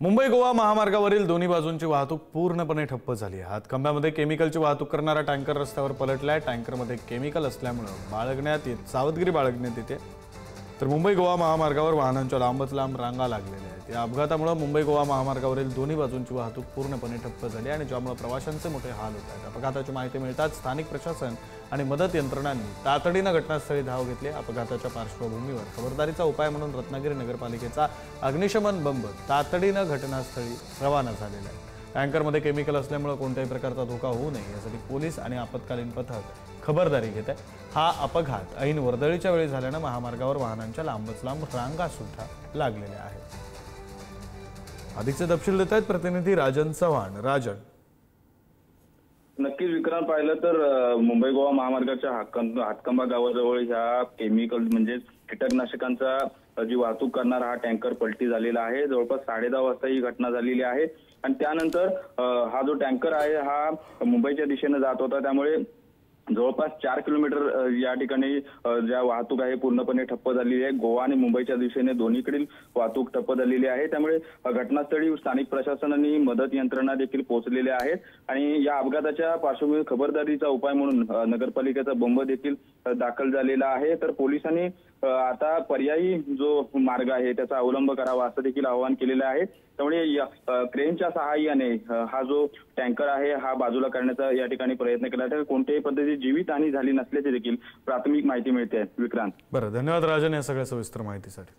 मुंबई गोवा महामार्गावरील दोन्ही बाजूंची वाहतूक पूर्णपणे ठप्प झाली आहे। हातकंब्यामध्ये केमिकलची वाहतूक करणारा टँकर रस्त्यावर पलटलाय। टँकरमध्ये केमिकल असल्यामुळे सावधगिरी बाळगण्यात येते। तर मुंबई गोवा महामार्गावर वाहनांच्या लांबच लांब रांगा लागलेल्या आहेत। या अपघातामुळे मुंबई गोवा महामार्गावरील दोन्ही बाजूंची वाहतूक पूर्णपणे ठप्प झाली आणि ज्यामुळे प्रवाशांचे मोठे हाल होत आहेत। अपघाताची माहिती मिळताच स्थानिक प्रशासन आणि मदत यंत्रणांनी तातडीने घटनास्थळी धाव घेतली। अपघाताच्या पार्श्वभूमीवर खबरदारीचा उपाय म्हणून रत्नागिरी नगरपालिकेचा अग्निशमन बंब तातडीने घटनास्थळी रवाना झालेला आहे। टँकरमध्ये केमिकल असल्यामुळे कोणत्याही प्रकारचा धोका होऊ नये यासाठी पोलीस आणि आपत्कालीन पथक खबरदारी घेत आहे। हा अपघात ऐन वर्दळीच्या वेळी झाल्याने महामार्गावर वाहनांच्या लांबच लांब रांगा सुद्धा लागलेल्या आहेत। अधिकचे तपशील देत आहेत प्रतिनिधी राजन चव्हाण। राजन, नक्कीच विक्रांत, पाहिलं तर मुंबई गोवा महामार्गाच्या हातकंबा गावाजवळ ह्या केमिकल म्हणजे कीटकनाशकांचा जी वाहतूक करणारा हा टँकर पलटी झालेला आहे। जवळपास 10:30 वाजता ही घटना झालेली आहे आणि त्यानंतर हा जो टँकर आहे हा मुंबईच्या दिशेने जात होता, त्यामुळे जवळपास 4 किलोमीटर या ठिकाणी ज्या वाहतूक आहे पूर्णपणे ठप्प झालेली आहे। गोवा आणि मुंबईच्या दिशेने दोन्हीकडील वाहतूक ठप्प झालेली आहे। त्यामुळे घटनास्थळी स्थानिक प्रशासन आणि मदत यंत्रणा देखील पोहोचलेल्या आहेत आणि या अपघाताच्या पार्श्वभूमीवर खबरदारीचा उपाय म्हणून नगरपालिकेचा बंब देखील दाखल झालेला आहे। तर पोलिसांनी आता पर्यायी जो मार्ग आहे त्याचा अवलंब करावा असं देखील आवाहन केलेलं आहे। त्यामुळे क्रेनच्या सहाय्याने हा जो टँकर आहे हा बाजूला करण्याचा या ठिकाणी प्रयत्न केला आहे। कोणत्याही पद्धतीची जीवितहानी झाली नसल्याची देखील प्राथमिक माहिती मिळते। विक्रांत, बरं, धन्यवाद राजन या सगळ्या सविस्तर माहितीसाठी।